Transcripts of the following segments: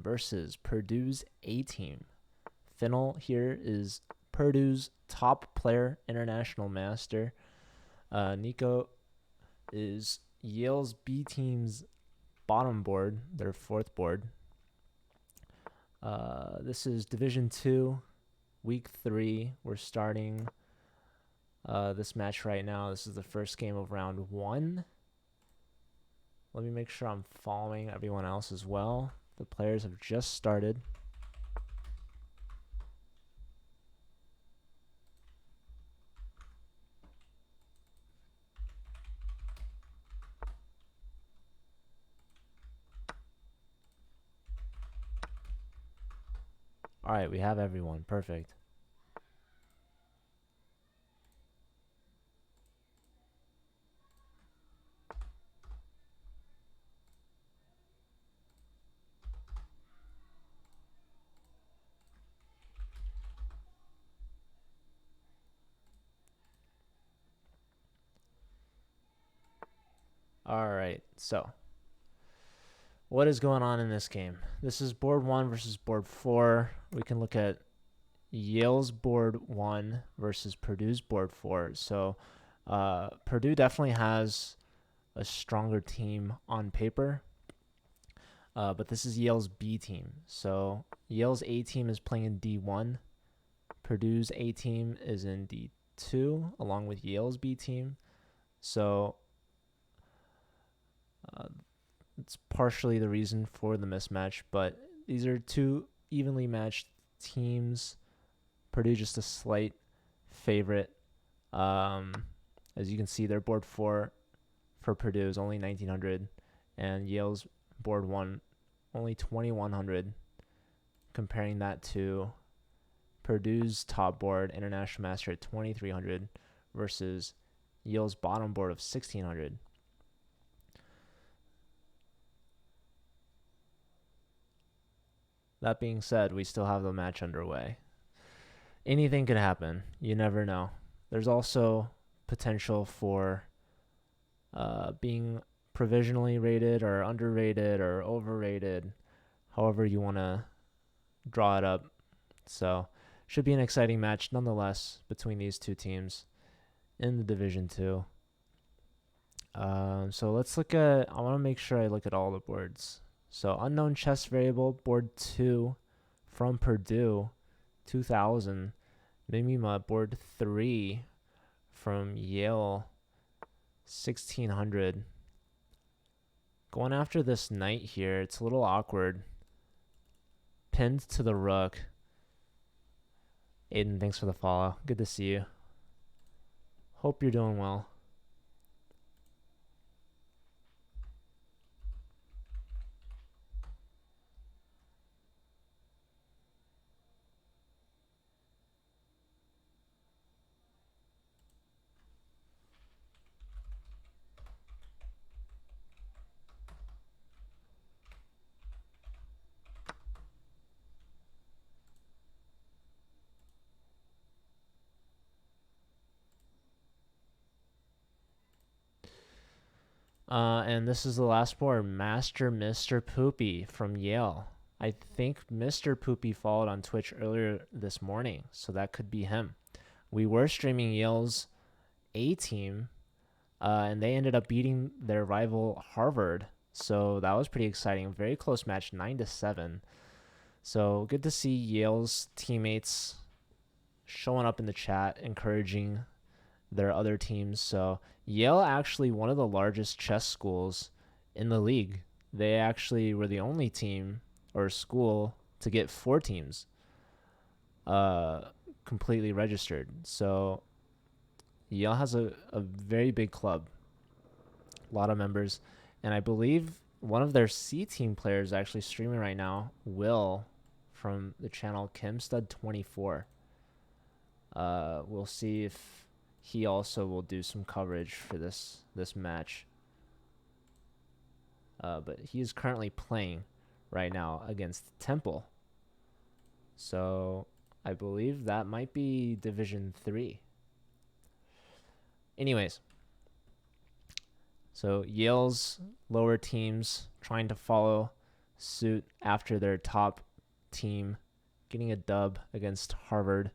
versus Purdue's A team. Finnell here is Purdue's top player, international master. Nico is Yale's B team's bottom board, their fourth board. This is Division 2, Week 3. We're starting this match right now. This is the first game of round 1. Let me make sure I'm following everyone else as well. The players have just started. All right, we have everyone. Perfect. All right, so what is going on in this game? This is board 1 versus board 4. We can look at Yale's board 1 versus Purdue's board 4. So Purdue definitely has a stronger team on paper, but this is Yale's B team. So Yale's A team is playing in D1. Purdue's A team is in D2 along with Yale's B team. So it's partially the reason for the mismatch, but these are two evenly matched teams. Purdue just a slight favorite. As you can see, their board 4 for Purdue is only 1,900, and Yale's board 1 only 2,100. Comparing that to Purdue's top board, International Master at 2,300 versus Yale's bottom board of 1,600. That being said, we still have the match underway. Anything could happen. You never know. There's also potential for being provisionally rated or underrated or overrated, however you want to draw it up. So should be an exciting match nonetheless between these two teams in the Division 2. So let's look at, I want to make sure I look at all the boards. So unknown chess variable, board 2 from Purdue, 2,000. Mimima, board 3 from Yale, 1,600. Going after this knight here, it's a little awkward. Pinned to the rook. Aiden, thanks for the follow. Good to see you. Hope you're doing well. And this is the last board, Master Mr. Poopy from Yale. I think Mr. Poopy followed on Twitch earlier this morning, so that could be him. We were streaming Yale's A team, and they ended up beating their rival Harvard, so that was pretty exciting. Very close match, 9-7. So good to see Yale's teammates showing up in the chat, encouraging their other teams. So Yale actually one of the largest chess schools in the league. They actually were the only team or school to get 4 teams completely registered. So Yale has a very big club, a lot of members, and I believe one of their C team players actually streaming right now, Will, from the channel KimStud24. We'll see if he also will do some coverage for this match. But he is currently playing right now against Temple. So I believe that might be Division 3. Anyways, so Yale's lower teams trying to follow suit after their top team getting a dub against Harvard.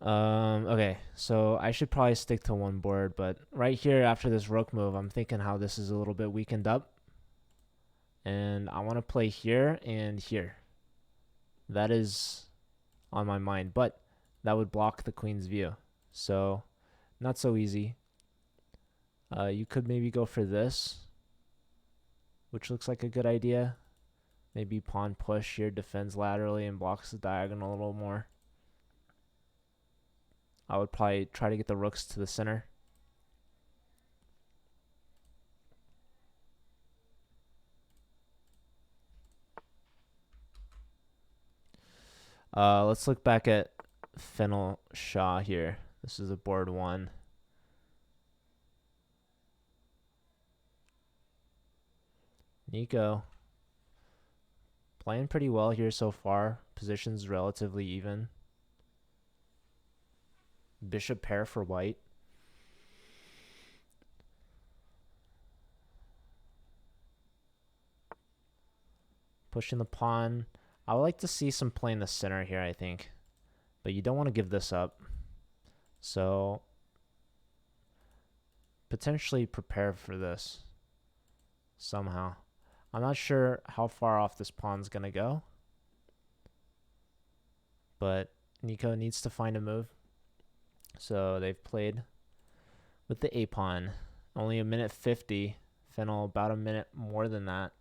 Okay, so I should probably stick to one board, but right here after this rook move, I'm thinking how this is a little bit weakened up. And I want to play here and here. That is on my mind, but that would block the queen's view. So not so easy. You could maybe go for this, which looks like a good idea. Maybe pawn push here, defends laterally and blocks the diagonal a little more. I would probably try to get the rooks to the center. Let's look back at Fennel Shaw here. This is a board 1. Nico playing pretty well here so far. Position's relatively even. Bishop pair for white. Pushing the pawn. I would like to see some play in the center here, I think. But you don't want to give this up. So potentially prepare for this somehow. I'm not sure how far off this pawn's going to go. But Nico needs to find a move. So they've played with the A-pawn. Only a minute 50. Fennel about a minute more than that.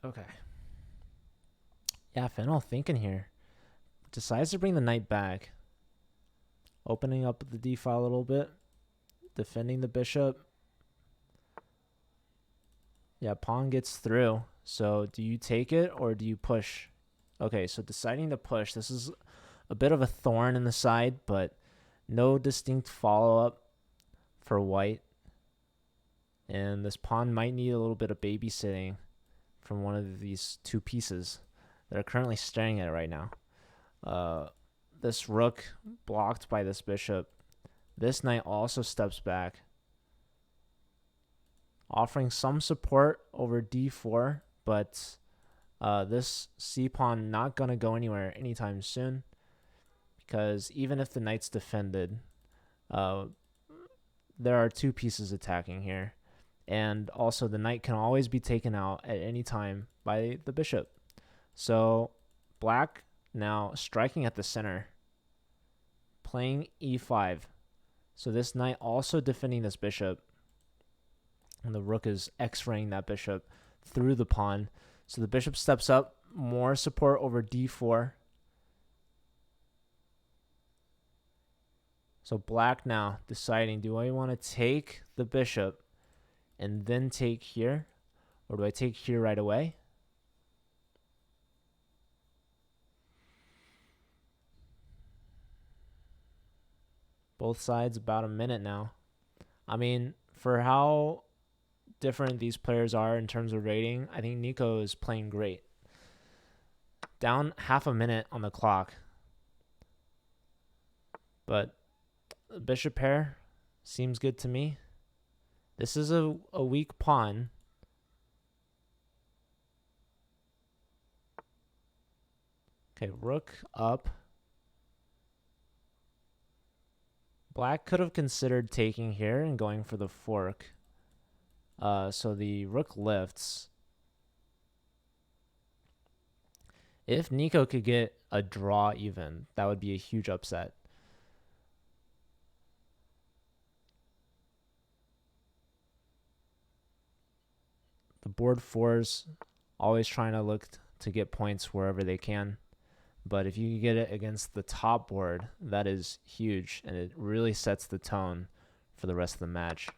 Okay. Yeah, Fennel thinking here. Decides to bring the knight back. Opening up the d file a little bit. Defending the bishop. Yeah, pawn gets through. So do you take it or do you push? Okay, so deciding to push. This is a bit of a thorn in the side, but no distinct follow-up for white. And this pawn might need a little bit of babysitting from one of these two pieces that are currently staring at it right now. This rook blocked by this bishop. This knight also steps back, offering some support over d4, but this c-pawn not going to go anywhere anytime soon, because even if the knight's defended, there are two pieces attacking here. And also the knight can always be taken out at any time by the bishop. So black now striking at the center, playing e5. So this knight also defending this bishop. And the rook is x-raying that bishop through the pawn. So the bishop steps up, more support over d4. So black now deciding, do I want to take the bishop and then take here? Or do I take here right away? Both sides about a minute now. I mean, for how different these players are in terms of rating, I think Nico is playing great. Down half a minute on the clock. But bishop pair seems good to me. This is a weak pawn. Okay, rook up. Black could have considered taking here and going for the fork. So the rook lifts. If Nico could get a draw even, that would be a huge upset. The board fours always trying to look to get points wherever they can. But if you get it against the top board, that is huge, and it really sets the tone for the rest of the match.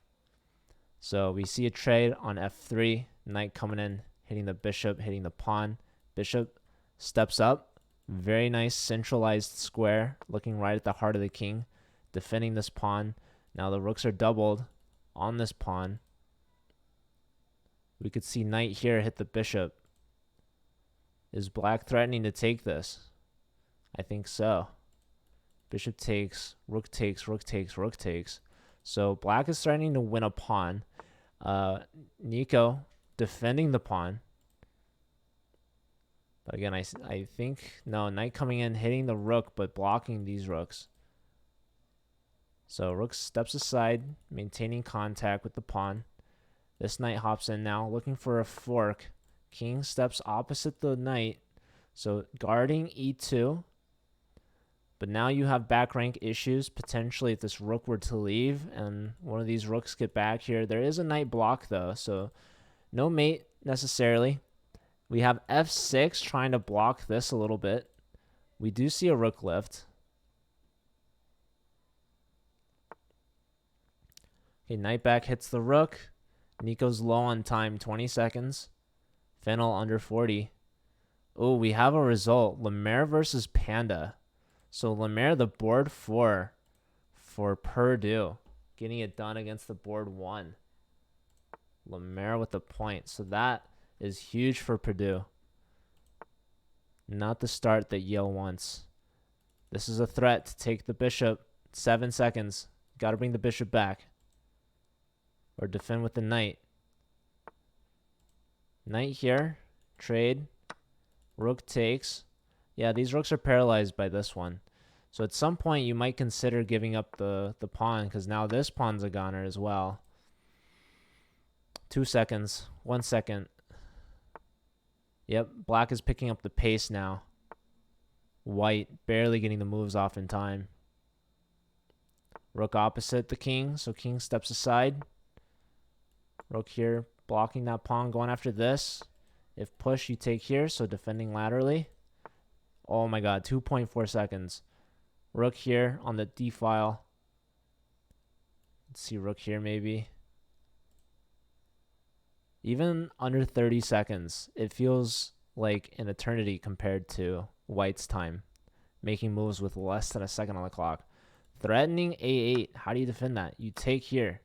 So we see a trade on f3. Knight coming in, hitting the bishop, hitting the pawn. Bishop steps up. Very nice centralized square, looking right at the heart of the king, defending this pawn. Now the rooks are doubled on this pawn. We could see knight here hit the bishop. Is black threatening to take this? I think so. Bishop takes, rook takes, rook takes, rook takes. So black is threatening to win a pawn. Nico defending the pawn. But again, I think, no, knight coming in, hitting the rook, but blocking these rooks. So rook steps aside, maintaining contact with the pawn. This knight hops in now, looking for a fork. King steps opposite the knight, so guarding e2. But now you have back rank issues, potentially if this rook were to leave and one of these rooks get back here. There is a knight block though, so no mate necessarily. We have f6 trying to block this a little bit. We do see a rook lift. Okay, knight back hits the rook. Nico's low on time, 20 seconds. Fennel under 40. Oh, we have a result. Lemaire versus Panda. So Lemaire, the board 4 for Purdue. Getting it done against the board 1. Lemaire with the point. So that is huge for Purdue. Not the start that Yale wants. This is a threat to take the bishop. 7 seconds. Got to bring the bishop back. Or defend with the knight. Knight here. Trade. Rook takes. Yeah, these rooks are paralyzed by this one. So at some point you might consider giving up the pawn, because now this pawn's a goner as well. 2 seconds. 1 second. Yep, black is picking up the pace now. White barely getting the moves off in time. Rook opposite the king, so king steps aside. Rook here, blocking that pawn, going after this. If push, you take here, so defending laterally. Oh my god, 2.4 seconds. Rook here on the d file. Let's see, rook here maybe. Even under 30 seconds, it feels like an eternity compared to white's time. Making moves with less than a second on the clock. Threatening a8. How do you defend that? You take here.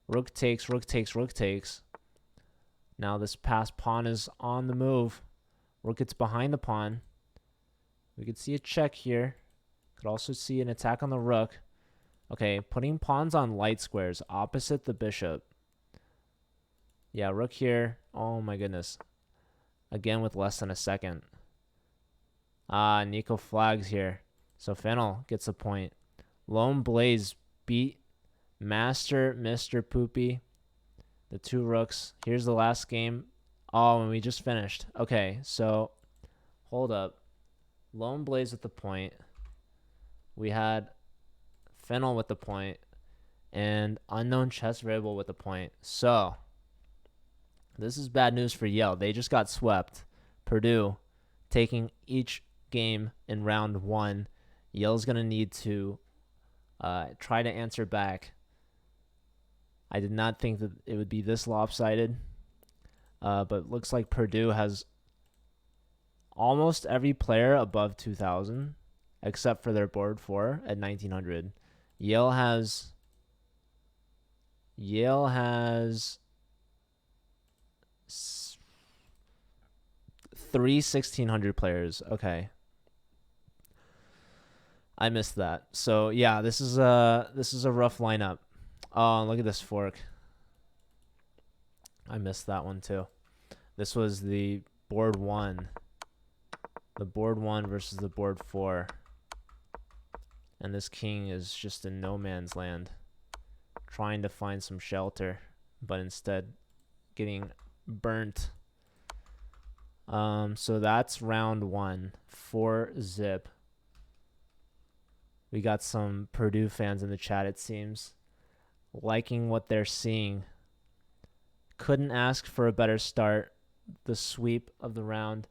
Rook takes, rook takes, rook takes. Now this passed pawn is on the move. Rook gets behind the pawn. We could see a check here. Could also see an attack on the rook. Okay, putting pawns on light squares opposite the bishop. Yeah, rook here. Oh my goodness. Again with less than a second. Nico flags here. So Fennel gets a point. Lone Blaze beat Master Mr. Poopy. The 2 rooks. Here's the last game. Oh, and we just finished. Okay, so hold up. Lone Blaze with the point. We had Fennel with the point. And Unknown Chess Variable with the point. So this is bad news for Yale. They just got swept. Purdue taking each game in round 1. Yale's going to need to try to answer back. I did not think that it would be this lopsided. But it looks like Purdue has almost every player above 2,000, except for their board 4 at 1,900. Yale has 3 1,600 players. Okay. I missed that. So yeah, this is a rough lineup. Oh, look at this fork. I missed that one too. This was the board 1. The board 1 versus the board 4. And this king is just in no man's land, trying to find some shelter, but instead getting burnt. So that's round 1. 4-zip. We got some Purdue fans in the chat, it seems, liking what they're seeing. Couldn't ask for a better start. The sweep of the round.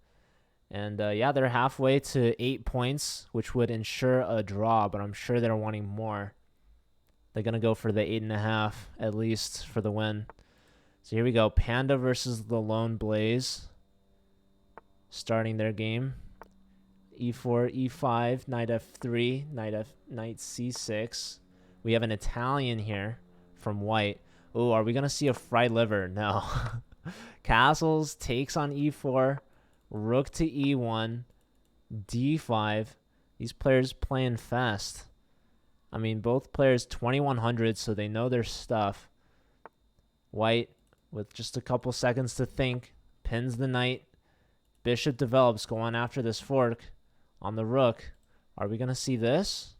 And yeah, they're halfway to 8 points, which would ensure a draw, but I'm sure they're wanting more. They're going to go for the 8.5 at least for the win. So here we go. Panda versus the Lone Blaze. Starting their game. E4, E5, knight F3, knight C6. We have an Italian here from white. Oh, are we going to see a fried liver? No. Castles takes on E4, rook to E1, D5. These players playing fast. I mean, both players 2100, so they know their stuff. White, with just a couple seconds to think, pins the knight. Bishop develops, going after this fork on the rook. Are we going to see this?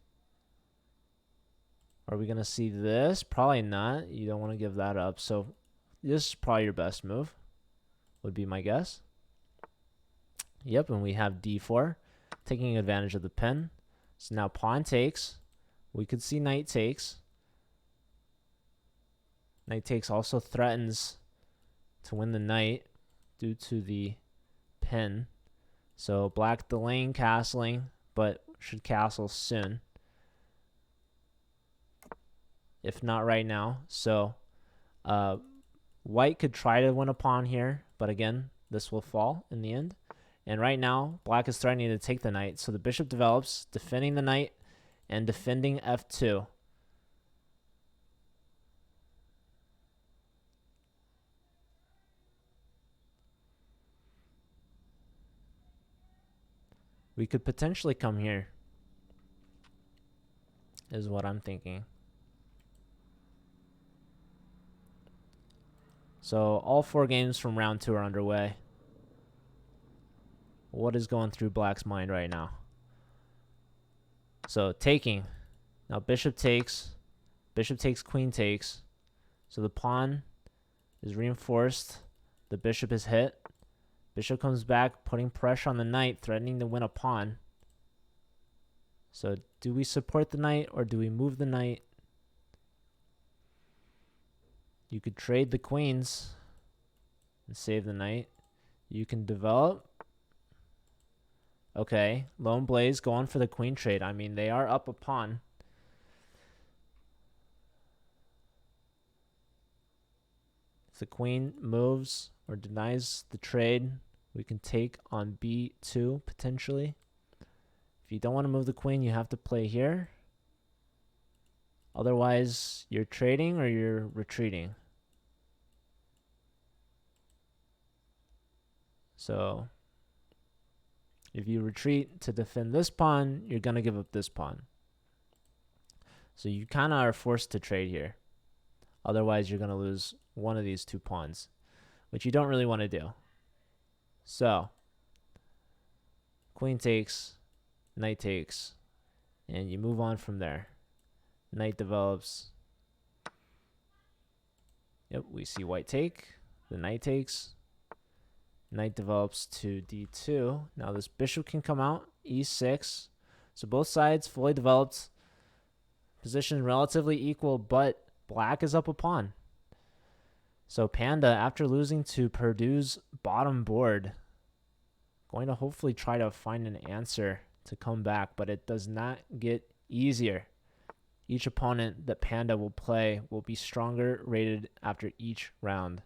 Are we going to see this? Probably not. You don't want to give that up. So this is probably your best move, would be my guess. Yep, and we have D4, taking advantage of the pin. So now pawn takes. We could see knight takes. Knight takes also threatens to win the knight due to the pin. So black delaying castling, but should castle soon. If not right now. So white could try to win a pawn here, but again, this will fall in the end. And right now, black is threatening to take the knight. So the bishop develops, defending the knight and defending F2. We could potentially come here, is what I'm thinking. So all 4 games from round 2 are underway. What is going through black's mind right now? So taking. Now bishop takes, queen takes. So the pawn is reinforced. The bishop is hit. Bishop comes back, putting pressure on the knight, threatening to win a pawn. So do we support the knight or do we move the knight? You could trade the queens and save the knight. You can develop. Okay, Lone Blaze going for the queen trade. I mean, they are up a pawn. If the queen moves or denies the trade, we can take on B2 potentially. If you don't want to move the queen, you have to play here. Otherwise, you're trading or you're retreating. So if you retreat to defend this pawn, you're going to give up this pawn. So you kind of are forced to trade here. Otherwise, you're going to lose one of these 2 pawns, which you don't really want to do. So queen takes, knight takes, and you move on from there. Knight develops. Yep, we see white take. The knight takes. Knight develops to D2. Now this bishop can come out. E6. So both sides fully developed. Position relatively equal, but black is up a pawn. So Panda, after losing to Purdue's bottom board, going to hopefully try to find an answer to come back, but it does not get easier. Each opponent that Panda will play will be stronger rated after each round.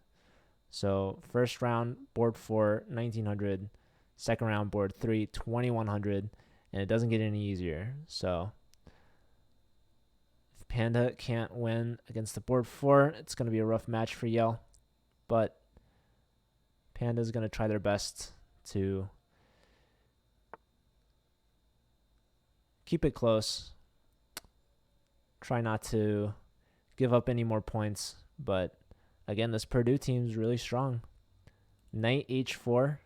So first round, board 4, 1900. Second round, board 3, 2100. And it doesn't get any easier. So if Panda can't win against the board 4, it's going to be a rough match for Yale. But Panda's going to try their best to keep it close. Try not to give up any more points. But again, this Purdue team is really strong. Knight H4.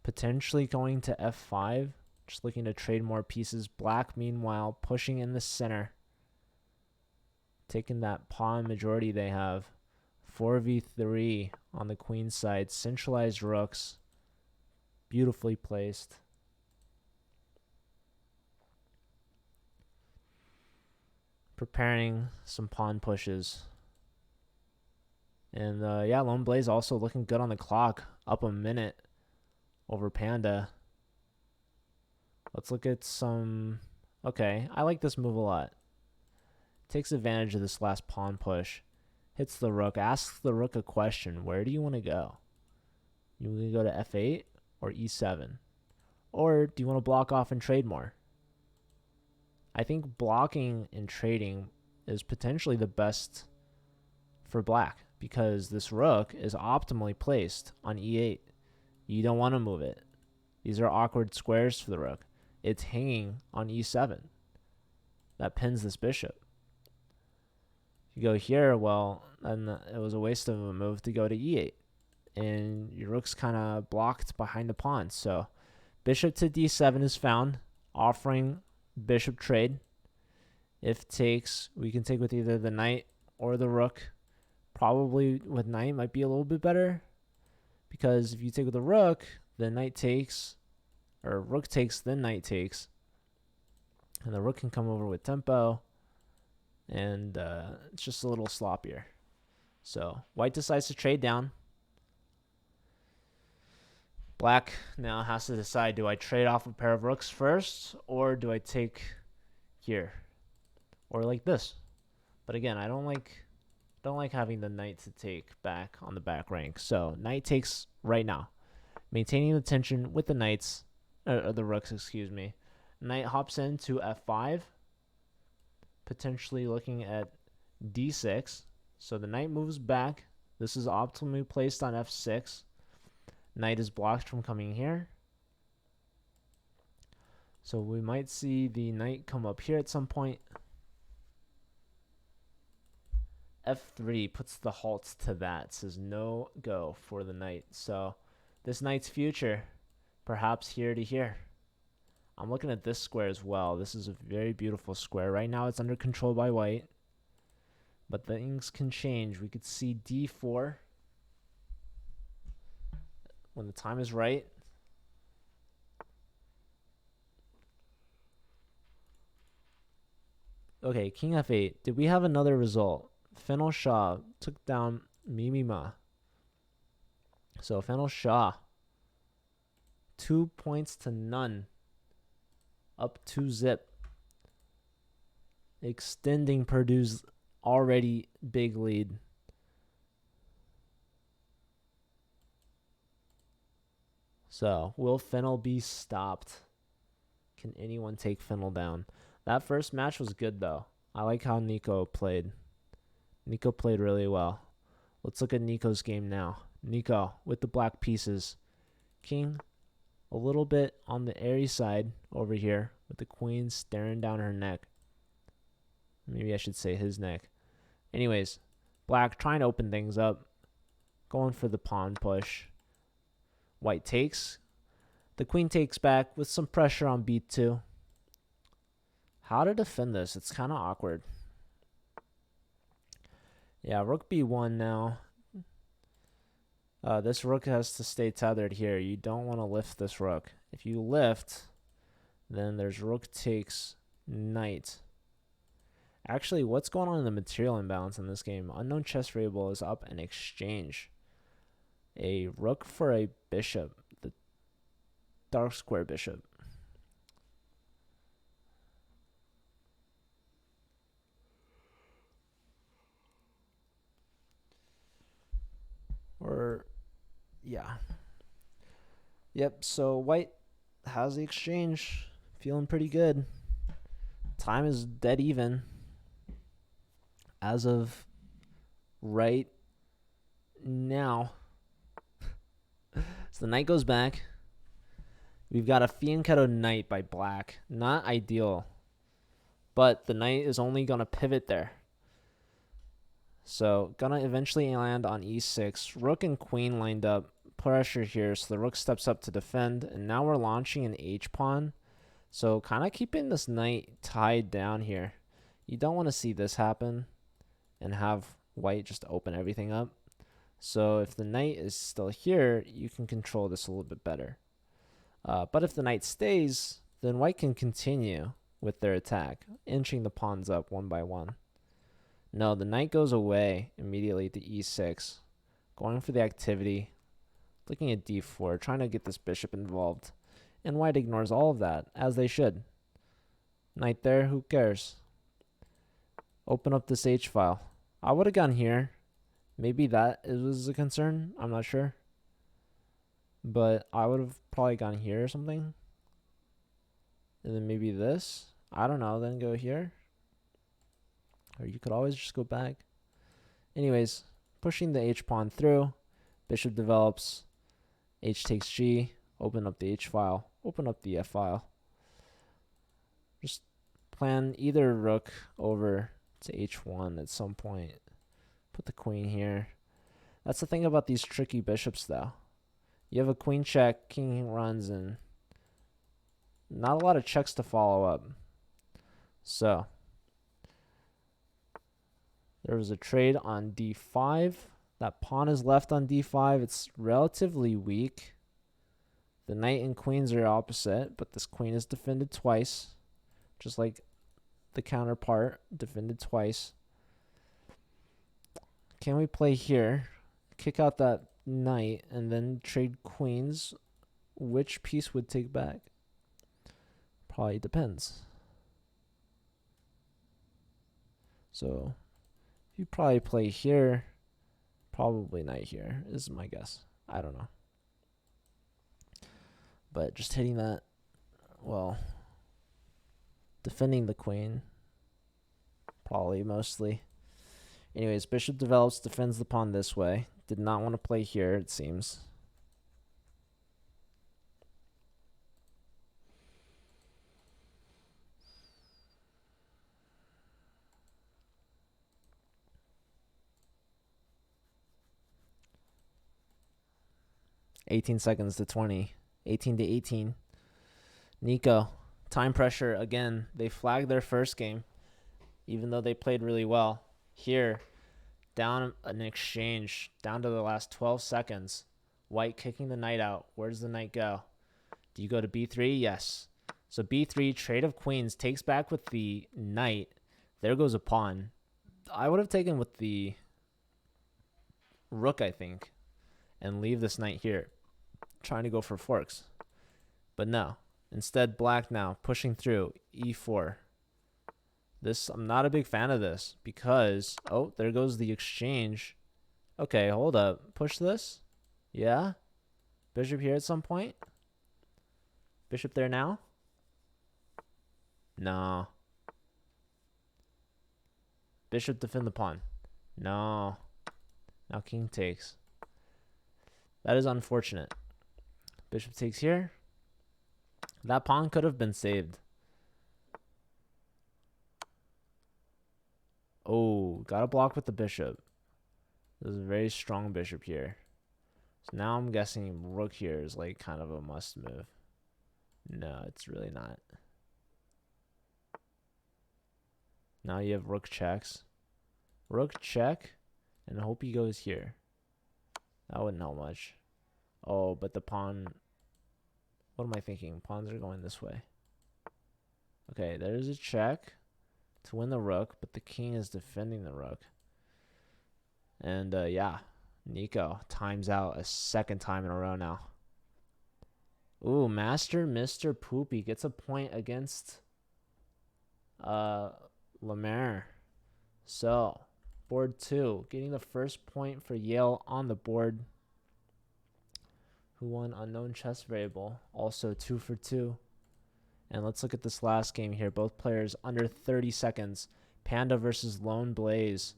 Potentially going to F5. Just looking to trade more pieces. Black, meanwhile, pushing in the center. Taking that pawn majority they have. 4v3 on the queen side. Centralized rooks. Beautifully placed. Preparing some pawn pushes. And yeah, Lone Blaze also looking good on the clock. Up a minute over Panda. Let's look at some... Okay, I like this move a lot. takes advantage of this last pawn push, hits the rook, asks the rook a question. Where do you want to go? You want to go to f8 or e7? Or do you want to block off and trade more? I think blocking and trading is potentially the best for black because this rook is optimally placed on e8. You don't want to move it. These are awkward squares for the rook. It's hanging on e7. That pins this bishop. You go here, well, then it was a waste of a move to go to e8. And your rook's kind of blocked behind the pawn. So bishop to d7 is found, offering bishop trade. If takes, we can take with either the knight or the rook. Probably with knight might be a little bit better, because if you take with the rook, the knight takes, or rook takes, then knight takes. And the rook can come over with tempo, and it's just a little sloppier. So white decides to trade down. Black now has to decide, do I trade off a pair of rooks first, or do I take here, or like this? But again, I don't like having the knight to take back on the back rank. So knight takes right now, maintaining the tension with the knights, or the rooks, excuse me. Knight hops into f5, potentially looking at d6. So the knight moves back. This is optimally placed on f6. Knight is blocked from coming here. So we might see the knight come up here at some point. f3 puts the halt to that. Says no go for the knight. So this knight's future, perhaps here to here. I'm looking at this square as well. This is a very beautiful square. Right now it's under control by white, but things can change. We could see d4 when the time is right. Okay, king f8. Did we have another result? Fennel Shah took down Mimima. So Fennel Shah, 2 points to none. Up 2-zip. Extending Purdue's already big lead. So, will Fennel be stopped? Can anyone take Fennel down? That first match was good, though. I like how Nico played. Nico played really well. Let's look at Nico's game now. Nico with the black pieces. King a little bit on the airy side over here with the queen staring down her neck. Maybe I should say his neck. Anyways, black trying to open things up. Going for the pawn push. White takes. The queen takes back with some pressure on b2. How to defend this? It's kind of awkward. Yeah, rook b1 now. This rook has to stay tethered here. You don't want to lift this rook. If you lift, then there's rook takes knight. Actually, what's going on in the material imbalance in this game? Unknown chess variable is up in exchange. A rook for a bishop. The dark square bishop. Or, yeah. Yep, so white has the exchange. Feeling pretty good. Time is dead even. As of right now. So the knight goes back. We've got a fianchetto knight by black. Not ideal. But the knight is only going to pivot there. So gonna eventually land on e6. Rook and queen lined up. Pressure here. So the rook steps up to defend. And now we're launching an h-pawn. So kind of keeping this knight tied down here. You don't want to see this happen and have white just open everything up. So if the knight is still here, you can control this a little bit better. But if the knight stays, then white can continue with their attack, inching the pawns up one by one. No, the knight goes away immediately to e6, going for the activity, looking at d4, trying to get this bishop involved. And white ignores all of that, as they should. Knight there, who cares? Open up this H file. I would have gone here. Maybe that was a concern. I'm not sure. But I would have probably gone here or something. And then maybe this. I don't know. Then go here. Or you could always just go back. Anyways, pushing the H pawn through. Bishop develops. H takes G. Open up the H file. Open up the F file. Just plan either rook over to H1 at some point. Put the queen here. That's the thing about these tricky bishops, though. You have a queen check, king runs, and not a lot of checks to follow up. So there was a trade on D5. That pawn is left on D5. It's relatively weak. The knight and queens are opposite, but this queen is defended twice, just like the counterpart, defended twice. Can we play here, kick out that knight, and then trade queens? Which piece would take back? Probably depends. So you probably play here, probably knight here is my guess. I don't know. But just hitting that, well, defending the queen, probably mostly. Anyways, bishop develops, defends the pawn this way. Did not want to play here, it seems. (18 seconds to 20). 18 to 18. Nico, time pressure again. They flagged their first game, even though they played really well. Here, down an exchange, down to the last 12 seconds. White kicking the knight out. Where does the knight go? Do you go to B3? Yes. So B3, trade of queens, takes back with the knight. There goes a pawn. I would have taken with the rook, I think, and leave this knight here, trying to go for forks. But no. Instead, black now, pushing through, E4. This, I'm not a big fan of this because, oh, there goes the exchange. Okay, hold up. Push this? Yeah? Bishop here at some point? Bishop there now? No. Bishop defend the pawn. No. Now king takes. That is unfortunate. Bishop takes here. That pawn could have been saved. Oh, got to block with the bishop. There's a very strong bishop here. So now I'm guessing rook here is like kind of a must move. No, it's really not. Now you have rook checks. Rook check, and I hope he goes here. That wouldn't help much. Oh, but the pawn... What am I thinking? Pawns are going this way. Okay, there's a check to win the rook, but the king is defending the rook. And yeah, Nico times out a second time in a row now. Ooh, Master Mr. Poopy gets a point against Lemaire. So, board 2, getting the first point for Yale on the board. Who won unknown chess variable, also 2 for 2. And let's look at this last game here. Both players under 30 seconds. Panda versus Lone Blaze.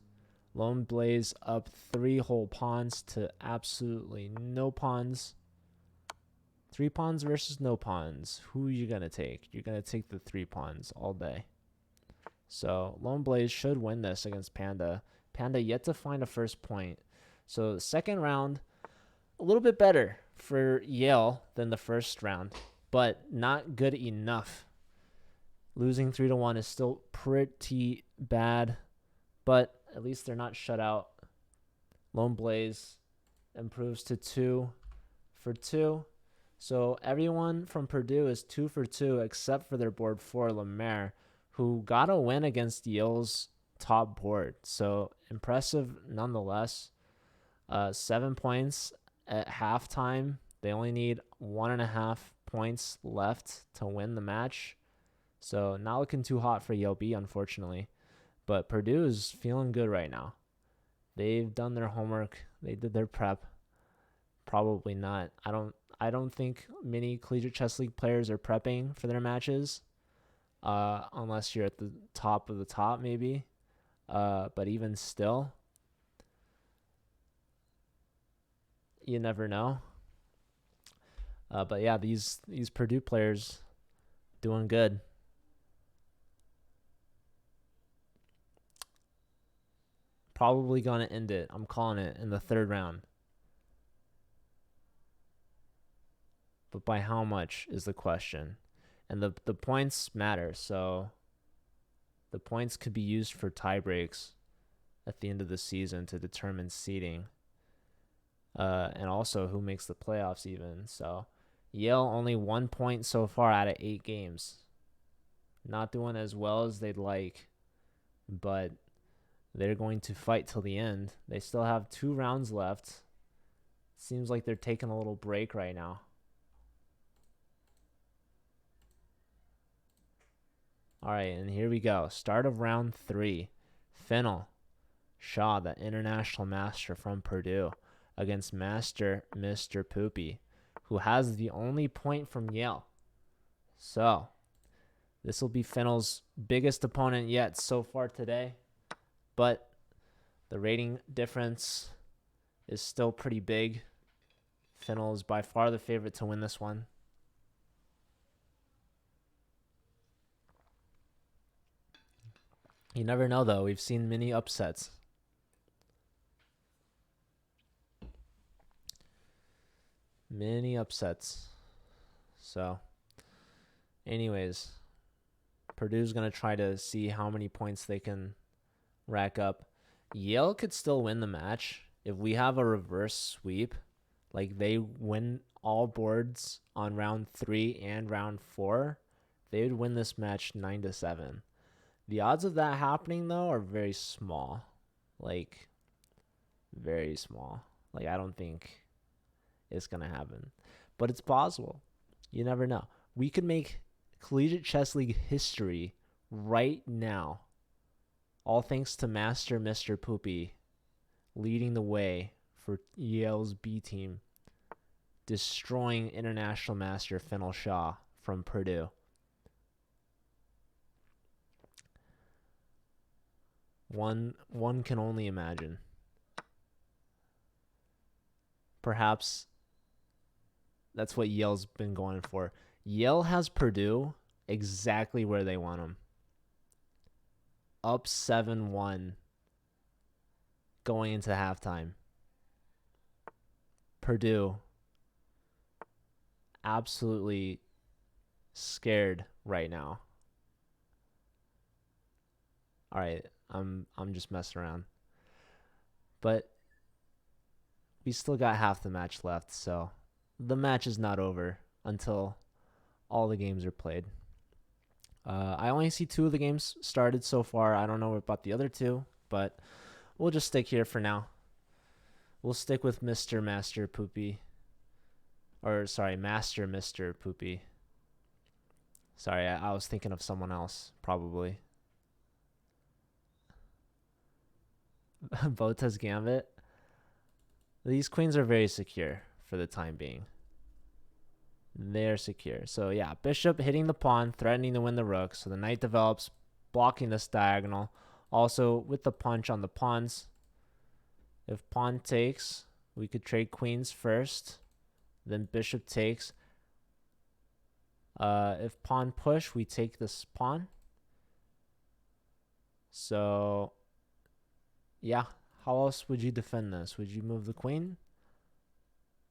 Lone Blaze up 3 whole pawns to absolutely no pawns. 3 pawns versus no pawns. Who are you going to take? You're going to take the 3 pawns all day. So Lone Blaze should win this against Panda. Panda yet to find a first point. So the second round, a little bit better for Yale than the first round, but not good enough. Losing 3-1 is still pretty bad, but at least they're not shut out. Lone Blaze improves to 2 for 2. So everyone from Purdue is 2 for 2 except for their board 4, Lemaire, who got a win against Yale's top board. So impressive nonetheless. 7 points at halftime. They only need 1.5 points left to win the match. So not looking too hot for Yale B, unfortunately. But Purdue is feeling good right now. They've done their homework. They did their prep. Probably not. I don't think many collegiate chess league players are prepping for their matches, unless you're at the top of the top, maybe. But even still, you never know. But yeah, these Purdue players doing good. Probably gonna end it. I'm calling it in the third round. But by how much is the question. And the points matter, so the points could be used for tie breaks at the end of the season to determine seeding. And also who makes the playoffs even. So Yale only 1 point so far out of 8 games. Not doing as well as they'd like, but they're going to fight till the end. They still have 2 rounds left. Seems like they're taking a little break right now. All right, and here we go. Start of round 3. Fennel Shaw, the international master from Purdue, against Master Mr. Poopy, who has the only point from Yale. So, this will be Fennel's biggest opponent yet so far today. But the rating difference is still pretty big. Fennel is by far the favorite to win this one. You never know, though. We've seen many upsets. Many upsets. So, anyways, Purdue's going to try to see how many points they can rack up. Yale could still win the match if we have a reverse sweep. Like they win all boards on round 3 and round 4. They would win this match 9-7. The odds of that happening, though, are very small. Like, very small. Like, I don't think it's going to happen. But it's possible. You never know. We could make Collegiate Chess League history right now. All thanks to Master Mr. Poopy leading the way for Yale's B team, destroying International Master Fennel Shaw from Purdue. One can only imagine. Perhaps that's what Yale's been going for. Yale has Purdue exactly where they want them. Up 7-1 going into halftime. Purdue absolutely scared right now. All right, I'm just messing around. But we still got half the match left, so the match is not over until all the games are played. I only see 2 of the games started so far. I don't know about the other 2, but we'll just stick here for now. We'll stick with Master Mr. Poopy. Sorry, I was thinking of someone else, probably. Bota's Gambit. These queens are very secure for the time being. They're secure. So yeah, bishop hitting the pawn, threatening to win the rook. So the knight develops, blocking this diagonal. Also with the punch on the pawns. If pawn takes, we could trade queens first. Then bishop takes. If pawn push, we take this pawn. So yeah, how else would you defend this? Would you move the queen?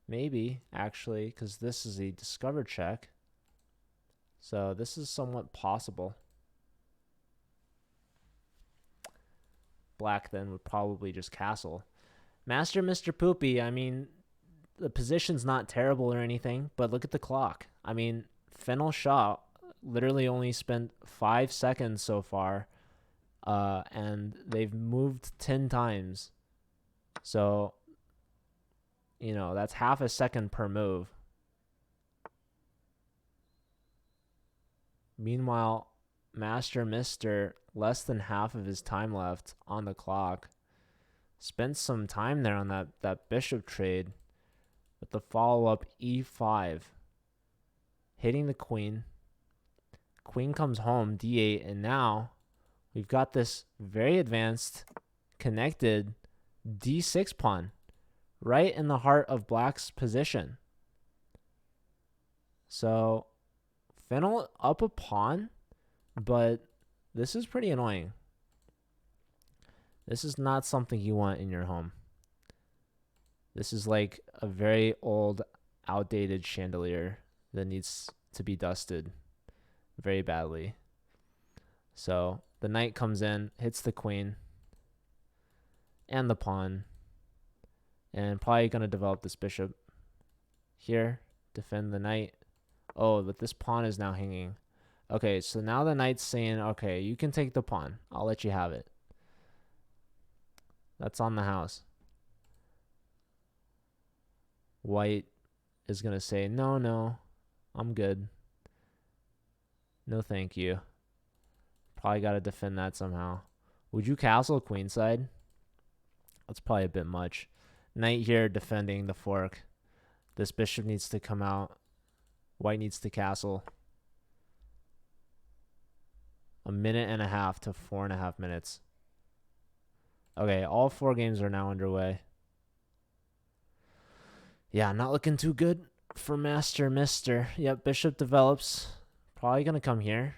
Maybe, actually, because this is a discover check. So this is somewhat possible. Black then would probably just castle. Master Mr. Poopy, I mean, the position's not terrible or anything, but look at the clock. I mean, Fennel Shaw literally only spent 5 seconds so far, and they've moved 10 times. So, you know, that's half a second per move. Meanwhile, Master Mister, less than half of his time left on the clock. Spent some time there on that bishop trade with the follow-up e5. Hitting the queen. Queen comes home, d8, and now we've got this very advanced, connected d6 pawn right in the heart of black's position. So, Fennel up a pawn, but this is pretty annoying. This is not something you want in your home. This is like a very old, outdated chandelier that needs to be dusted very badly. So the knight comes in, hits the queen and the pawn, and probably going to develop this bishop here, defend the knight. Oh, but this pawn is now hanging. Okay, so now the knight's saying, okay, you can take the pawn. I'll let you have it. That's on the house. White is going to say, no, I'm good. No, thank you. Probably got to defend that somehow. Would you castle queenside? That's probably a bit much. Knight here defending the fork. This bishop needs to come out. White needs to castle. 1.5 minutes to 4.5 minutes. Okay, all 4 games are now underway. Yeah, not looking too good for Master Mister. Yep, bishop develops. Probably going to come here.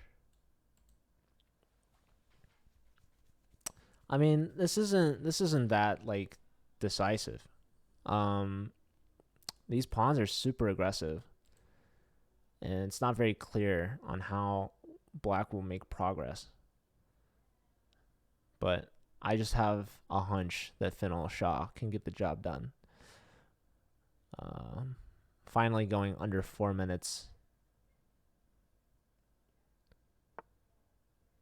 I mean, this isn't that like decisive. These pawns are super aggressive, and it's not very clear on how black will make progress. But I just have a hunch that Fennel Shah can get the job done. Finally going under 4 minutes.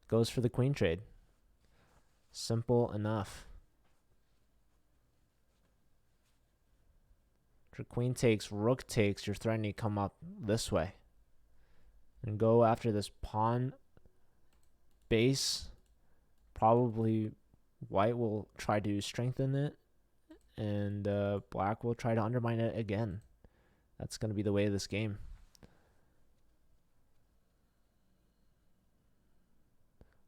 Goes for the queen trade. Simple enough. After queen takes, rook takes, you're threatening to come up this way. And go after this pawn base. Probably white will try to strengthen it. And black will try to undermine it again. That's going to be the way of this game.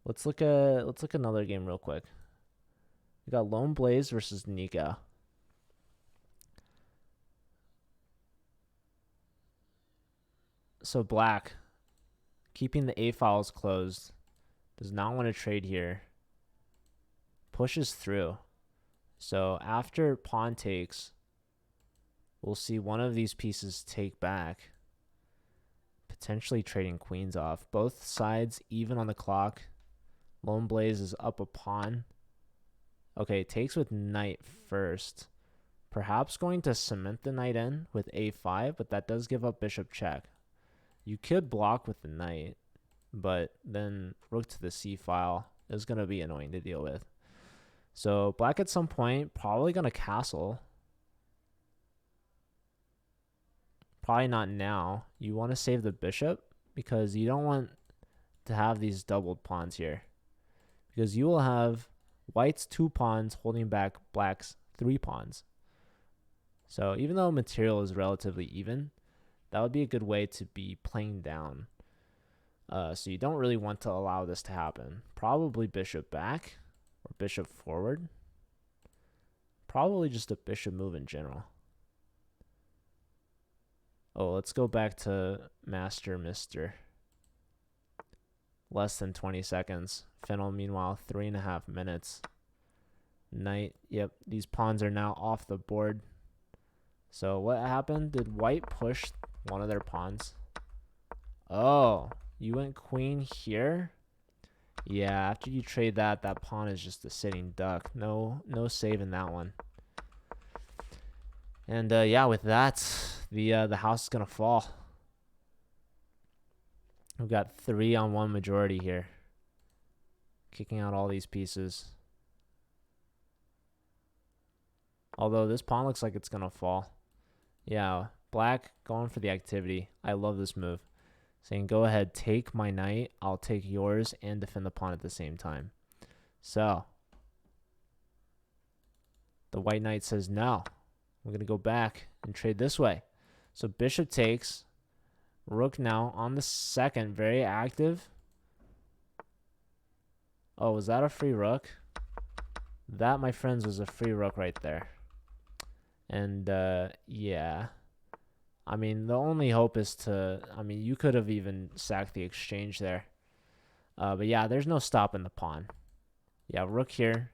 Let's look at another game real quick. We got Lone Blaze versus Nika. So black, keeping the A files closed, does not want to trade here. Pushes through. So after pawn takes, we'll see one of these pieces take back, potentially trading queens off. Both sides even on the clock. Lone Blaze is up a pawn. Okay, takes with knight first. Perhaps going to cement the knight in with a5, but that does give up bishop check. You could block with the knight, but then rook to the c file is going to be annoying to deal with. So black at some point probably going to castle. Probably not now. You want to save the bishop because you don't want to have these doubled pawns here. Because you will have white's 2 pawns holding back black's 3 pawns. So even though material is relatively even, that would be a good way to be playing down. So you don't really want to allow this to happen. Probably bishop back or bishop forward. Probably just a bishop move in general. Oh, let's go back to Master Mister. Less than 20 seconds. Fennel, meanwhile, 3.5 minutes. Knight, yep, these pawns are now off the board. So what happened? Did white push one of their pawns? Oh, you went queen here? Yeah, after you trade that, that pawn is just a sitting duck. No saving that one. And yeah, with that, the house is gonna fall. We've got 3-on-1 majority here. Kicking out all these pieces. Although this pawn looks like it's going to fall. Yeah, black going for the activity. I love this move. saying, go ahead, take my knight. I'll take yours and defend the pawn at the same time. So the white knight says, no, I'm going to go back and trade this way. So bishop takes. Rook now on the second, very active. Oh, was that a free rook? That, my friends, was a free rook right there. And, yeah. I mean, the only hope is to... I mean, you could have even sacked the exchange there. But, yeah, there's no stopping the pawn. Yeah, rook here.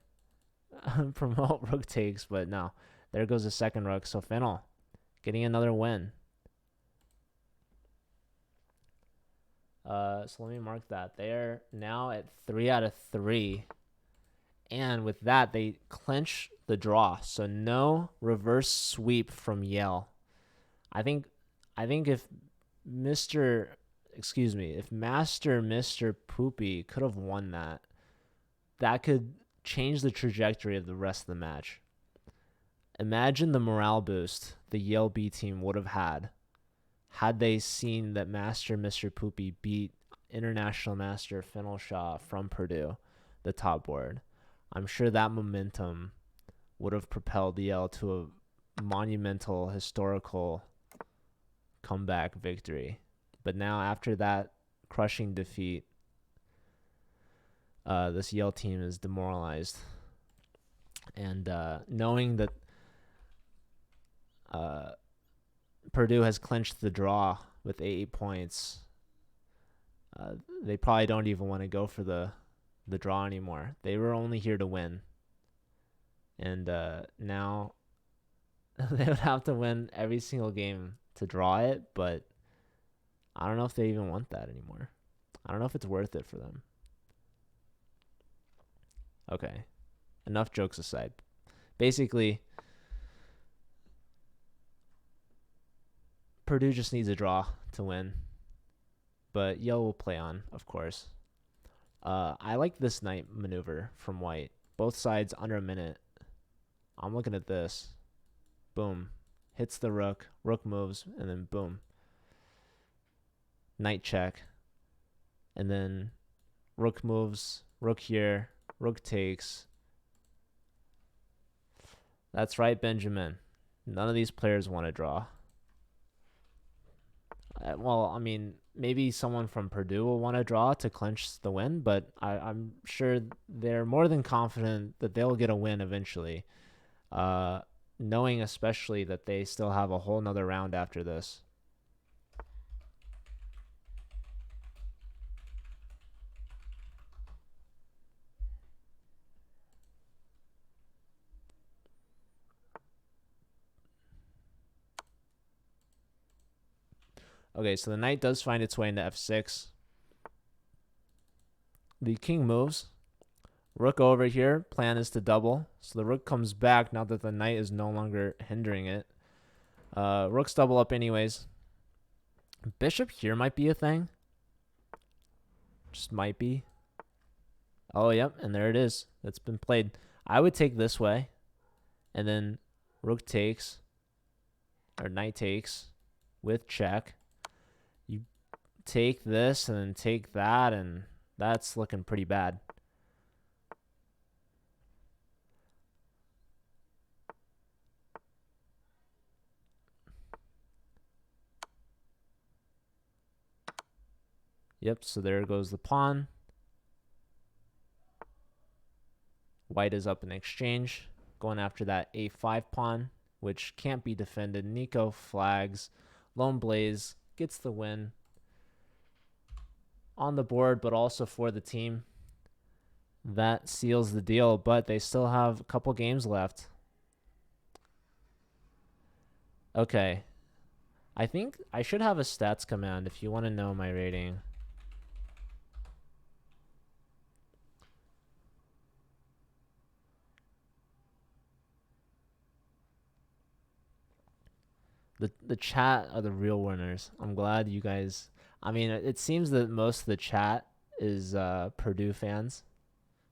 Promote rook takes, but no. There goes the second rook. So, Fennel getting another win. So let me mark that. They're now at 3 out of 3. And with that, they clinch the draw. So no reverse sweep from Yale. I think if Master Mr. Poopy could have won that, that could change the trajectory of the rest of the match. Imagine the morale boost the Yale B team would have had they seen that Master Mr. Poopy beat International Master Fennel Shaw from Purdue, the top board. I'm sure that momentum would have propelled Yale to a monumental, historical comeback victory. But now, after that crushing defeat, this Yale team is demoralized. And knowing that Purdue has clinched the draw with 8 points, they probably don't even want to go for the draw anymore. They were only here to win. And now they would have to win every single game to draw it, but I don't know if they even want that anymore. I don't know if it's worth it for them. Okay, enough jokes aside. Basically, Purdue just needs a draw to win, but Yale will play on, of course. I like this knight maneuver from white. Both sides under a minute. I'm looking at this. Boom. Hits the rook. Rook moves, and then boom. Knight check. And then rook moves. Rook here. Rook takes. That's right, Benjamin. None of these players want to draw. Well, I mean, maybe someone from Purdue will want to draw to clinch the win, but I'm sure they're more than confident that they'll get a win eventually, knowing especially that they still have a whole nother round after this. Okay, so the knight does find its way into f6. The king moves. Rook over here. Plan is to double. So the rook comes back now that the knight is no longer hindering it. Rooks double up anyways. Bishop here might be a thing. Just might be. Oh, yep, and there it is. That's been played. I would take this way. And then rook takes. Or knight takes. With check. You take this and then take that, and that's looking pretty bad. Yep, so there goes the pawn. White is up in exchange, going after that a5 pawn, which can't be defended. Nico flags. Lone Blaze gets the win on the board, but also for the team. That seals the deal, but they still have a couple games left. Okay. I think I should have a stats command if you want to know my rating. The chat are the real winners. I'm glad you guys... I mean, it seems that most of the chat is Purdue fans.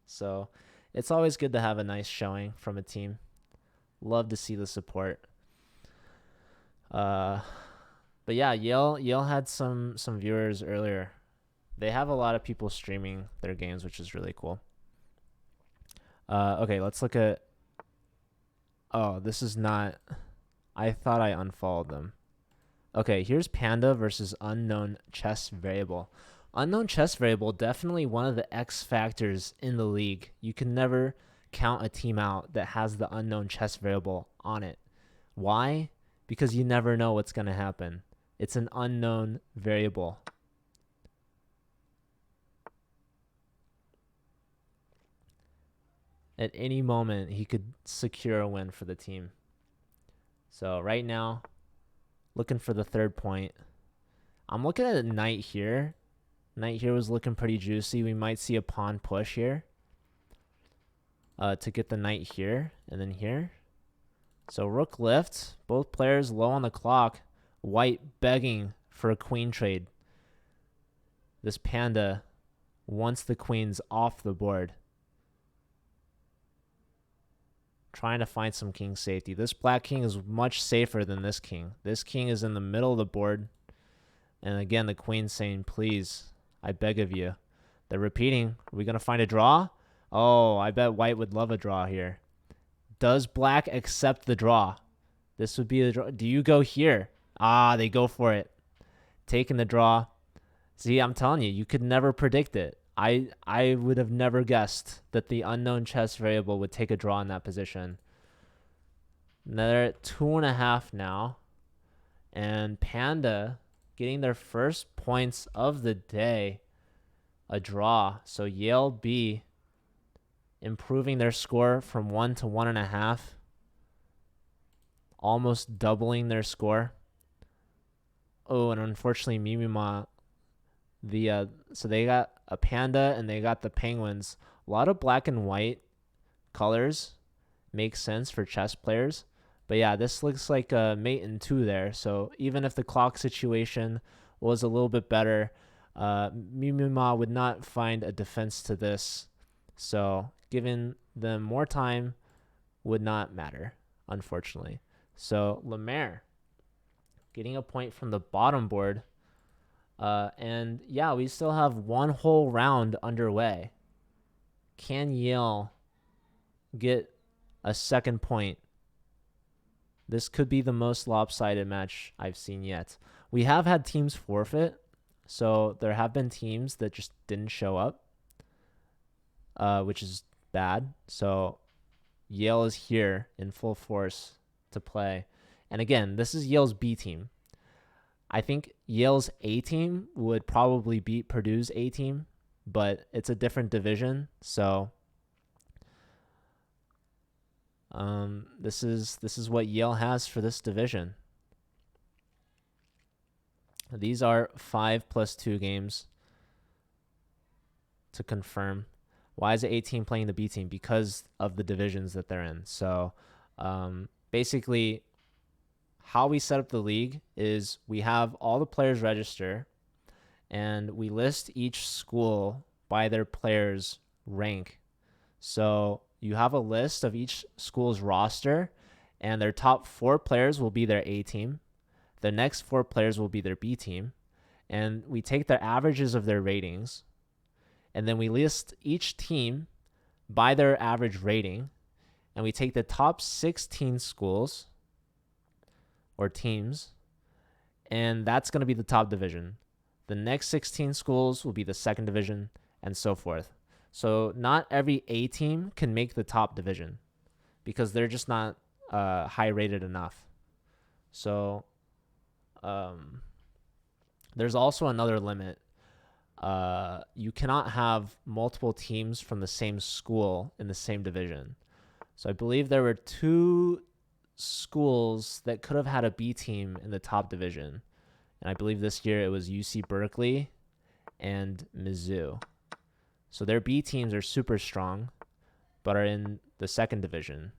So it's always good to have a nice showing from a team. Love to see the support. But yeah, Yale had some viewers earlier. They have a lot of people streaming their games, which is really cool. Okay, let's look at. Oh, this is not. I thought I unfollowed them. Okay, here's Panda versus Unknown Chess Variable. Unknown Chess Variable, definitely one of the X factors in the league. You can never count a team out that has the Unknown Chess Variable on it. Why? Because you never know what's going to happen. It's an unknown variable. At any moment, he could secure a win for the team. So right now, looking for the third point. I'm looking at knight here. Knight here was looking pretty juicy. We might see a pawn push here to get the knight here and then here. So rook lift. Both players low on the clock. White begging for a queen trade. This Panda wants the queens off the board. Trying to find some king safety. This black king is much safer than this king. This king is in the middle of the board. And again, the queen's saying, please, I beg of you. They're repeating. Are we going to find a draw? Oh, I bet white would love a draw here. Does black accept the draw? This would be the draw. Do you go here? Ah, they go for it. Taking the draw. See, I'm telling you, you could never predict it. I would have never guessed that the unknown chess variable would take a draw in that position. And they're at 2.5 now. And Panda getting their first points of the day. A draw. So Yale B improving their score from 1 to 1.5. Almost doubling their score. Oh, and unfortunately, Mimima, so they got a panda and they got the penguins. A lot of black and white colors make sense for chess players. But yeah, this looks like a mate in 2 there. So even if the clock situation was a little bit better, Mimima would not find a defense to this. So giving them more time would not matter, unfortunately. So Lemaire getting a point from the bottom board. And yeah, we still have one whole round underway. Can Yale get a second point? This could be the most lopsided match I've seen yet. We have had teams forfeit, so there have been teams that just didn't show up, which is bad. So Yale is here in full force to play. And again, this is Yale's B team. I think Yale's A team would probably beat Purdue's A team, but it's a different division. So this is what Yale has for this division. These are 5+2 games to confirm. Why is the A team playing the B team? Because of the divisions that they're in. So basically, how we set up the league is we have all the players register and we list each school by their players' rank. So you have a list of each school's roster and their top 4 players will be their A team. The next 4 players will be their B team. And we take their averages of their ratings and then we list each team by their average rating and we take the top 16 schools or teams, and that's going to be the top division. The next 16 schools will be the second division, and so forth. So not every A team can make the top division because they're just not high rated enough. So there's also another limit. You cannot have multiple teams from the same school in the same division. So I believe there were 2 schools that could have had a B team in the top division. And I believe this year it was UC Berkeley and Mizzou. So their B teams are super strong, but are in the second division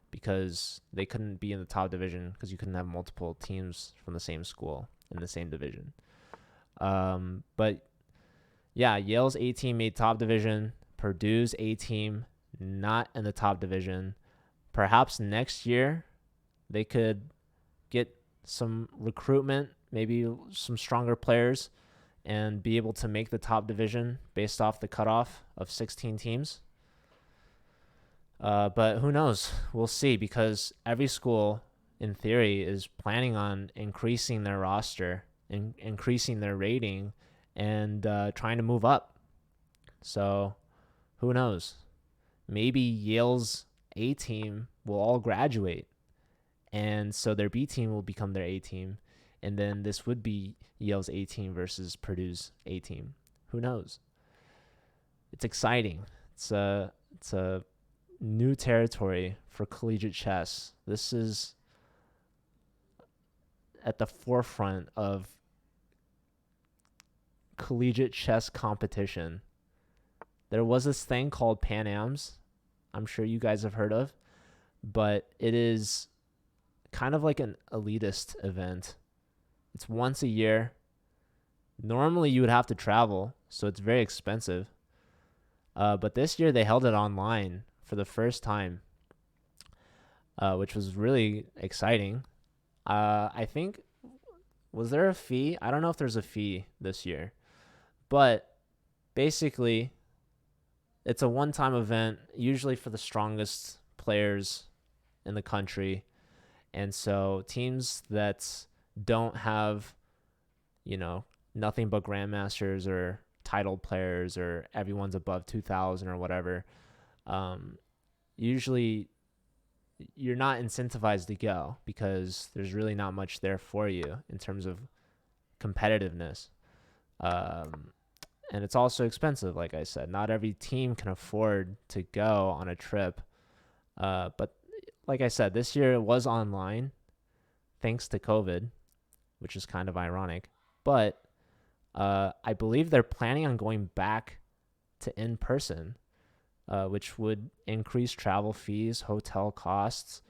because they couldn't be in the top division because you couldn't have multiple teams from the same school in the same division. But yeah, Yale's A team made top division. Purdue's A team not in the top division. Perhaps next year they could get some recruitment maybe some stronger players and be able to make the top division based off the cutoff of 16 teams. But who knows? We'll see, because every school, in theory, is planning on increasing their roster and increasing their rating and trying to move up. So who knows? Maybe Yale's A team will all graduate, and so their B team will become their A team, and then this would be Yale's A team versus Purdue's A team. Who knows? It's exciting. It's a new territory for collegiate chess. This is at the forefront of collegiate chess competition. There was this thing called Pan Ams, I'm sure you guys have heard of, but it is kind of like an elitist event. It's once a year. Normally you would have to travel, so it's very expensive. But this year they held it online for the first time, which was really exciting. I think, was there a fee? I don't know if there's a fee this year, but basically it's a one-time event, usually for the strongest players in the country. And so teams that don't have, nothing but grandmasters or title players, or everyone's above 2,000 or whatever, usually you're not incentivized to go because there's really not much there for you in terms of competitiveness. And it's also expensive, like I said. Not every team can afford to go on a trip. But like I said, this year it was online thanks to COVID, which is kind of ironic. But I believe they're planning on going back to in-person, which would increase travel fees, hotel costs,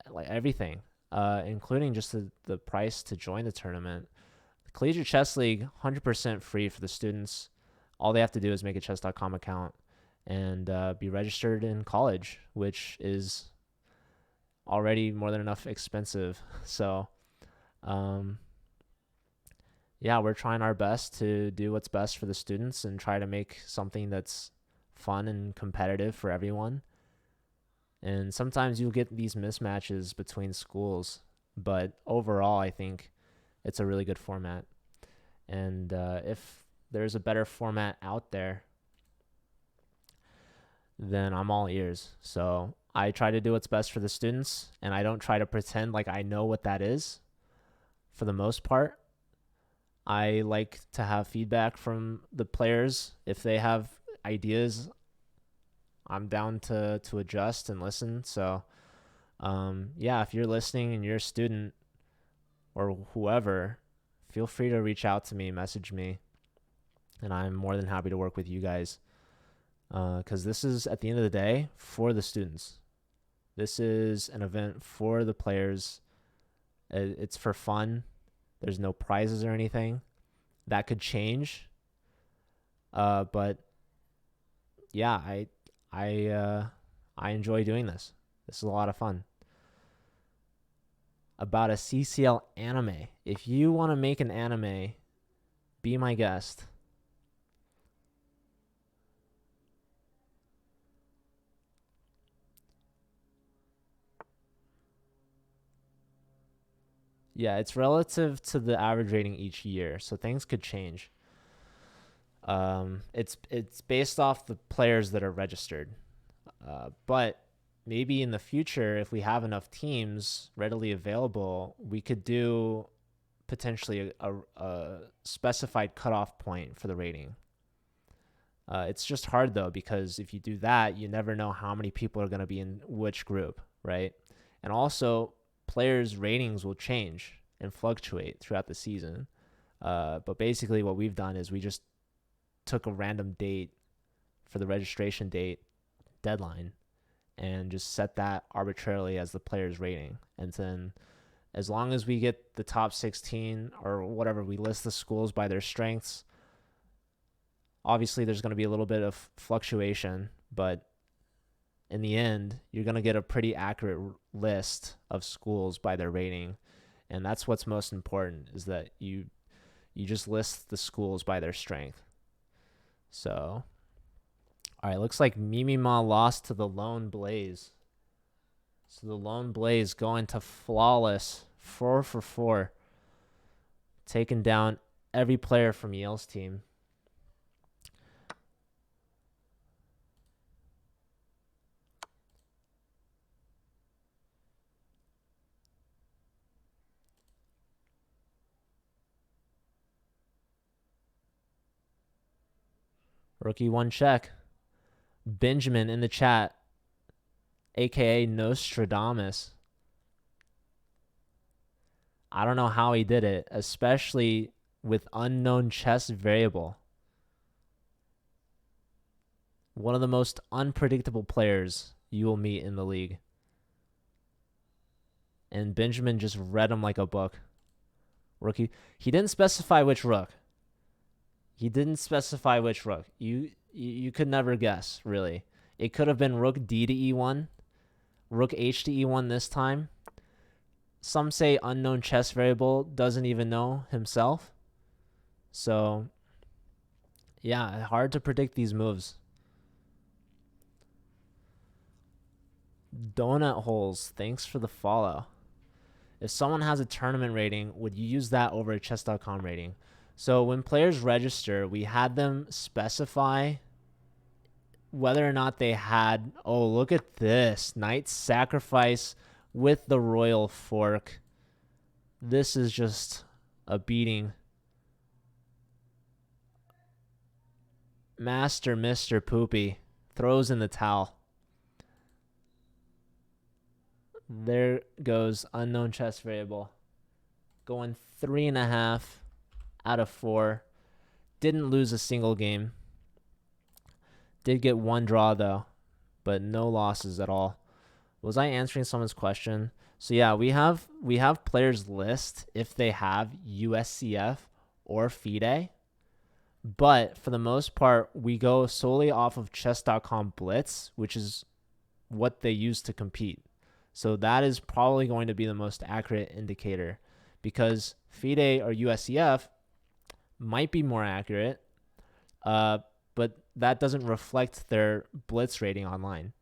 like everything, including just the price to join the tournament. The Collegiate Chess League, 100% free for the students. All they have to do is make a chess.com account and be registered in college, which is already more than enough expensive. So, yeah, we're trying our best to do what's best for the students and try to make something that's fun and competitive for everyone. And sometimes you'll get these mismatches between schools, but overall, I think it's a really good format. And if there's a better format out there, then I'm all ears. So I try to do what's best for the students, and I don't try to pretend like I know what that is. For the most part, I like to have feedback from the players. If they have ideas, I'm down to adjust and listen. So, yeah, if you're listening and you're a student or whoever, feel free to reach out to me, message me, and I'm more than happy to work with you guys. Because this is, at the end of the day, for the students. This is an event for the players. It's for fun. There's no prizes or anything. That could change. But yeah, I enjoy doing this. This is a lot of fun. About a CCL anime. If you want to make an anime, be my guest. Yeah, it's relative to the average rating each year, so things could change. It's based off the players that are registered. But maybe in the future, if we have enough teams readily available, we could do potentially a specified cutoff point for the rating. It's just hard, though, because if you do that, you never know how many people are going to be in which group, right? And also, players' ratings will change and fluctuate throughout the season. But basically what we've done is we just took a random date for the registration date deadline and just set that arbitrarily as the player's rating. And then as long as we get the top 16 or whatever, we list the schools by their strengths. Obviously, there's going to be a little bit of fluctuation, but in the end, you're going to get a pretty accurate list of schools by their rating. And that's what's most important, is that you just list the schools by their strength. So, all right, looks like Mimima lost to the Lone Blaze. So the Lone Blaze going to flawless 4 for 4. Taking down every player from Yale's team. Rookie 1 check. Benjamin in the chat, aka Nostradamus. I don't know how he did it, especially with unknown chess variable. One of the most unpredictable players you will meet in the league. And Benjamin just read him like a book. Rookie. He didn't specify which rook. You could never guess, really. It could have been rook d to e1, rook h to e1 this time. Some say unknown chess variable, doesn't even know himself. So, yeah, hard to predict these moves. Donut Holes, thanks for the follow. If someone has a tournament rating, would you use that over a chess.com rating? So when players register, we had them specify whether or not they had, oh, look at this, Knight Sacrifice with the Royal Fork. This is just a beating. Master Mr. Poopy throws in the towel. There goes unknown chess variable. Going 3.5 out of 4. Didn't lose a single game. Did get 1 draw though, but no losses at all. Was I answering someone's question? So yeah, we have players list if they have USCF or FIDE, but for the most part, we go solely off of chess.com Blitz, which is what they use to compete. So that is probably going to be the most accurate indicator, because FIDE or USCF might be more accurate, but that doesn't reflect their Blitz rating online,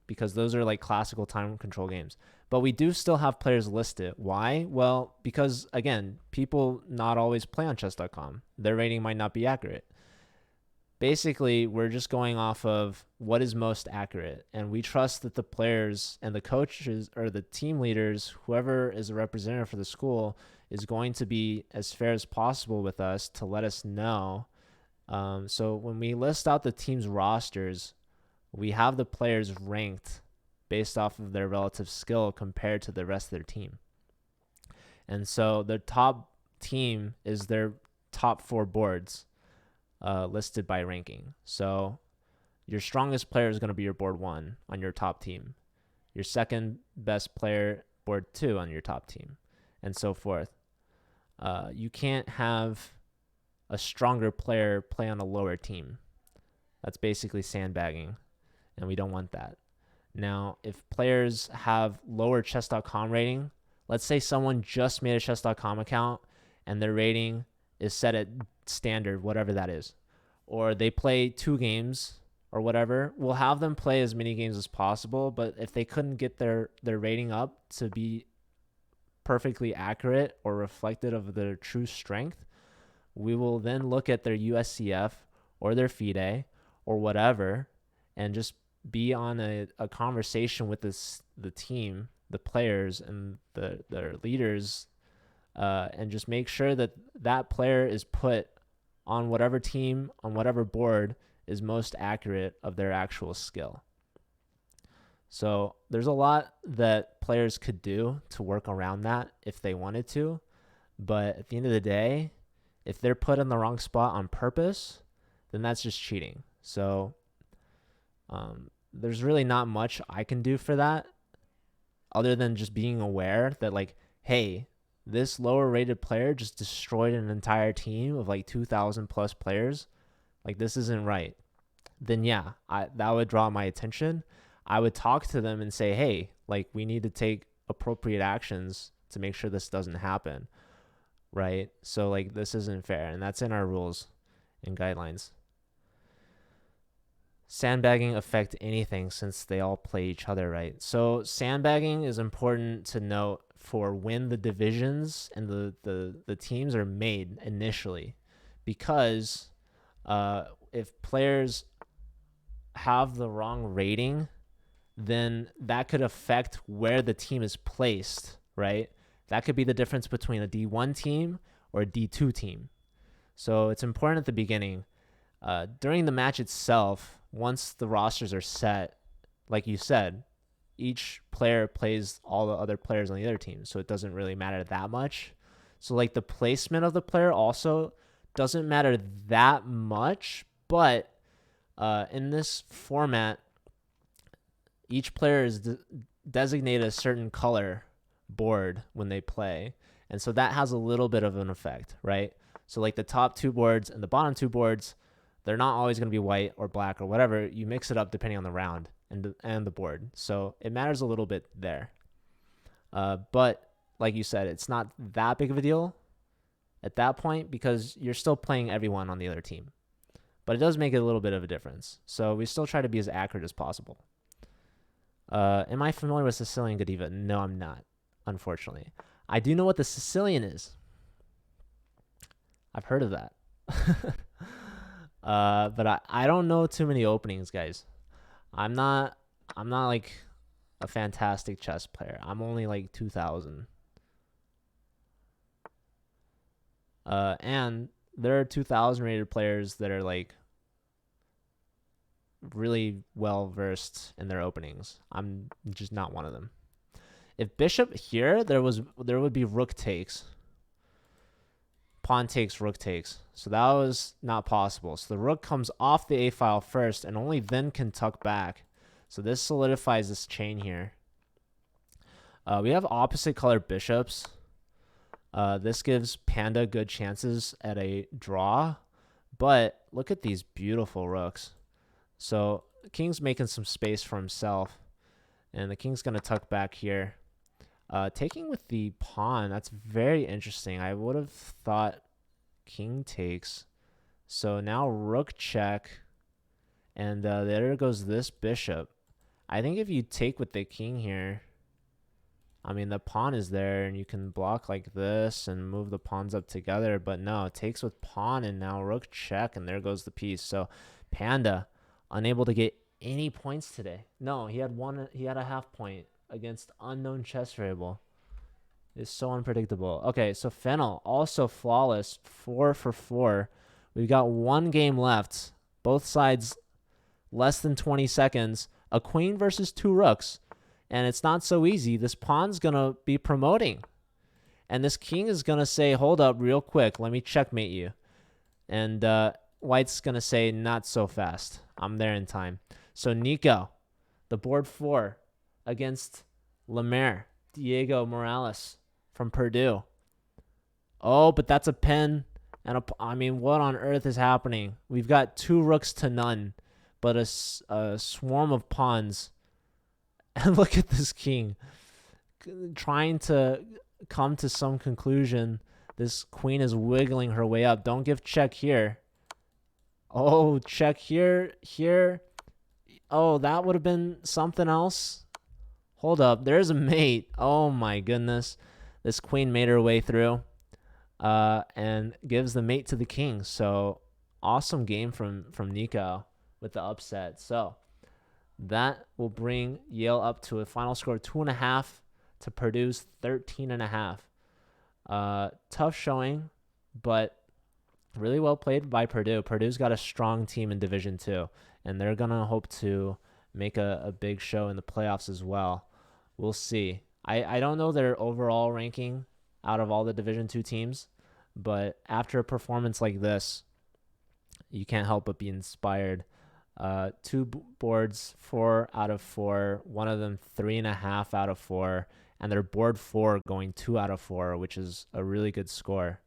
because those are like classical time control games. But we do still have players listed. Why? Well, because, again, people not always play on chess.com. Their rating might not be accurate. Basically, we're just going off of what is most accurate, and we trust that the players and the coaches or the team leaders, whoever is a representative for the school, is going to be as fair as possible with us to let us know. So when we list out the team's rosters, we have the players ranked based off of their relative skill compared to the rest of their team. And so the top team is their top 4 boards. Listed by ranking. So your strongest player is going to be your board 1 on your top team. Your second best player, board 2 on your top team, and so forth. You can't have a stronger player play on a lower team. That's basically sandbagging, and we don't want that. Now, if players have lower chess.com rating, let's say someone just made a chess.com account and their rating is set at standard, whatever that is, or they play 2 games or whatever, we'll have them play as many games as possible. But if they couldn't get their rating up to be perfectly accurate or reflective of their true strength, we will then look at their USCF or their FIDE or whatever, and just be on a conversation with the team, the players, and their leaders, and just make sure that that player is put on whatever team, on whatever board is most accurate of their actual skill. So there's a lot that players could do to work around that if they wanted to. But at the end of the day, if they're put in the wrong spot on purpose, then that's just cheating. So there's really not much I can do for that, other than just being aware that, like, hey, this lower rated player just destroyed an entire team of like 2,000 plus players. Like, this isn't right. Then yeah, that would draw my attention. I would talk to them and say, hey, like, we need to take appropriate actions to make sure this doesn't happen, right? So like this isn't fair, and that's in our rules and guidelines. Sandbagging affect anything since they all play each other, right? So sandbagging is important to note for when the divisions and the teams are made initially, because if players have the wrong rating, then that could affect where the team is placed, right? That could be the difference between a D1 team or a D2 team. So it's important at the beginning. During the match itself, once the rosters are set, like you said, each player plays all the other players on the other team, so it doesn't really matter that much. So like the placement of the player also doesn't matter that much, but in this format, each player is designated a certain color board when they play, and so that has a little bit of an effect, right? So like the top two boards and the bottom two boards, they're not always going to be white or black or whatever. You mix it up depending on the round and the board. So it matters a little bit there. But like you said, it's not that big of a deal at that point because you're still playing everyone on the other team. But it does make it a little bit of a difference. So we still try to be as accurate as possible. Am I familiar with Sicilian Godiva? No, I'm not, unfortunately. I do know what the Sicilian is. I've heard of that. But I don't know too many openings, guys. I'm not like a fantastic chess player. I'm only like 2000. And there are 2000 rated players that are like really well versed in their openings. I'm just not one of them. If bishop here, there would be rook takes. Pawn takes, rook takes. So that was not possible. So the rook comes off the a file first and only then can tuck back. So this solidifies this chain here. We have opposite color bishops. This gives Panda good chances at a draw. But look at these beautiful rooks. So the king's making some space for himself. And the king's going to tuck back here. Taking with the pawn, that's very interesting. I would have thought king takes. So now rook check. And there goes this bishop. I think if you take with the king here, I mean, the pawn is there and you can block like this and move the pawns up together. But no, it takes with pawn and now rook check. And there goes the piece. So Panda unable to get any points today. No, he had a half point against unknown chess variable. It's so unpredictable. Okay, so Fennel also flawless, 4 for 4. We've got one game left. Both sides less than 20 seconds. A queen versus two rooks. And it's not so easy. This pawn's going to be promoting. And this king is going to say, hold up real quick. Let me checkmate you. And White's going to say, not so fast. I'm there in time. So Nico, the board 4 against Lemaire, Diego Morales from Purdue. Oh, but that's a pin. And I mean, what on earth is happening? We've got 2 rooks to none, but a swarm of pawns. And look at this king trying to come to some conclusion. This queen is wiggling her way up. Don't give check here. Oh, check here, here. Oh, that would have been something else. Hold up. There's a mate. Oh, my goodness. This queen made her way through and gives the mate to the king. So awesome game from Nico with the upset. So that will bring Yale up to a final score of 2.5 to Purdue's 13.5. Tough showing, but really well played by Purdue. Purdue's got a strong team in Division II, and they're going to hope to make a big show in the playoffs as well. We'll see. I don't know their overall ranking out of all the Division II teams, but after a performance like this, you can't help but be inspired. 2 boards, 4 out of 4. One of them 3.5 out of 4, and their board 4 going 2 out of 4, which is a really good score.